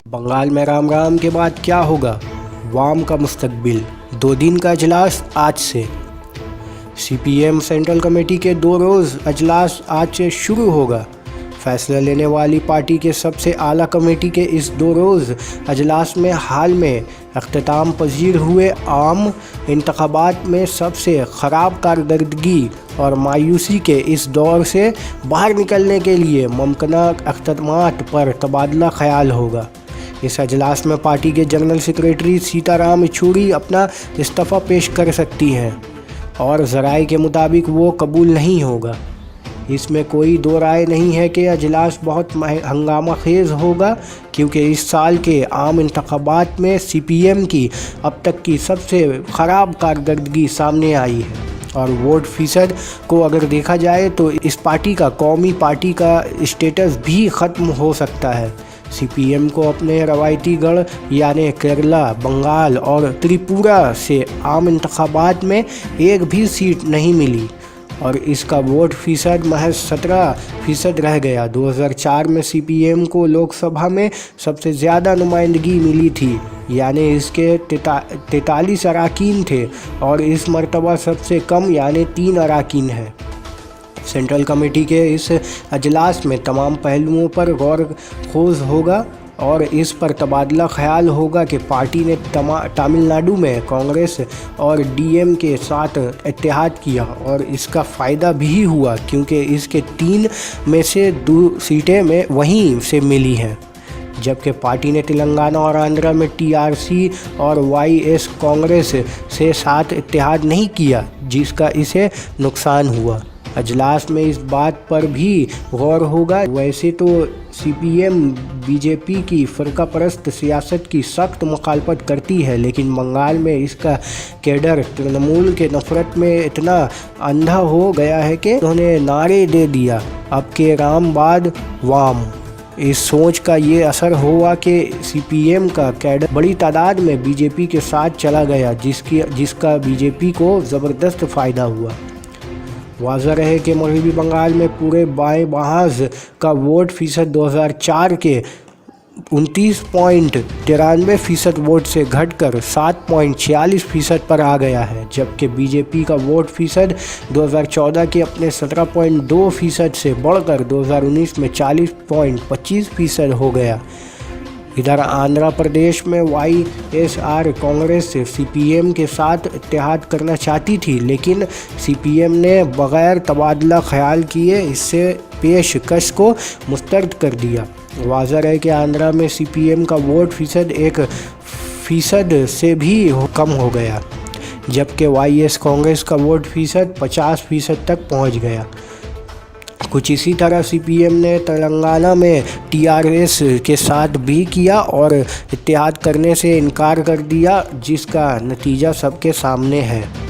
बंगाल में राम राम के बाद क्या होगा? वाम का मुस्तकबिल। 2 दिन का अजलास आज से। सीपीएम सेंट्रल कमेटी के 2 रोज़ अजलास आज से शुरू होगा। फैसला लेने वाली पार्टी के सबसे आला कमेटी के इस 2 रोज़ अजलास में हाल में अख्तिताम पजीर हुए आम इंतखाबात में सबसे ख़राब कारकर्दगी और मायूसी के इस दौर से बाहर निकलने के लिए मुमकिना इक़दामात पर तबादला ख़याल होगा। इस अजलास में पार्टी के जनरल सेक्रेटरी सीताराम येचुरी अपना इस्तीफ़ा पेश कर सकती हैं और ज़राए के मुताबिक वो कबूल नहीं होगा। इसमें कोई दो राय नहीं है कि अजलास बहुत हंगामा खेज़ होगा, क्योंकि इस साल के आम इंतखाबात में सीपीएम की अब तक की सबसे ख़राब कारकर्दगी सामने आई है और वोट फ़ीसद को अगर देखा जाए तो इस पार्टी का कौमी पार्टी का स्टेटस भी ख़त्म हो सकता है। सीपीएम को अपने रवायती गढ़ यानी केरला, बंगाल और त्रिपुरा से आम इंतखाबात में एक भी सीट नहीं मिली और इसका वोट फ़ीसद महज 17% रह गया। 2004 में सीपीएम को लोकसभा में सबसे ज़्यादा नुमाइंदगी मिली थी, यानी इसके 43 अराकीन थे और इस मरतबा सबसे कम यानी 3 अराकीन है। सेंट्रल कमेटी के इस अजलास में तमाम पहलुओं पर गौर खोज होगा और इस पर तबादला ख्याल होगा कि पार्टी ने तमिलनाडु में कांग्रेस और डीएम के साथ इत्तेहाद किया और इसका फ़ायदा भी हुआ, क्योंकि इसके 3 में से 2 सीटें में वहीं से मिली हैं, जबकि पार्टी ने तेलंगाना और आंध्रा में टीआरसी और वाईएस कांग्रेस से साथ इत्तेहाद नहीं किया, जिसका इसे नुकसान हुआ। अजलास में इस बात पर भी गौर होगा। वैसे तो सीपीएम बीजेपी की फ़िरका परस्त सियासत की सख्त मुखालफत करती है, लेकिन बंगाल में इसका कैडर तृणमूल के नफ़रत में इतना अंधा हो गया है कि उन्होंने नारे दे दिया, अब के राम बाद वाम। इस सोच का ये असर हुआ कि सीपीएम का कैडर बड़ी तादाद में बीजेपी के साथ चला गया, जिसका बीजेपी को ज़बरदस्त फ़ायदा हुआ। वाज़ह रहे कि मगरबी बंगाल में पूरे बाएं महाज का वोट फ़ीसद 2004 के 29.93% वोट से घटकर 7.46% पर आ गया है, जबकि बीजेपी का वोट फ़ीसद 2014 के अपने 17.2% से बढ़कर 2019 में 40.25% हो गया। इधर आंध्र प्रदेश में वाईएसआर कांग्रेस से सीपीएम के साथ इत्तेहाद करना चाहती थी, लेकिन सीपीएम ने बग़ैर तबादला ख्याल किए इससे पेशकश को मुस्तरद कर दिया। वाज़ह है कि आंध्र में सीपीएम का वोट फ़ीसद 1% से भी कम हो गया, जबकि वाईएस कांग्रेस का वोट फ़ीसद 50% तक पहुंच गया। कुछ इसी तरह सीपीएम ने तेलंगाना में टीआरएस के साथ भी किया और इत्तेहाद करने से इनकार कर दिया, जिसका नतीजा सबके सामने है।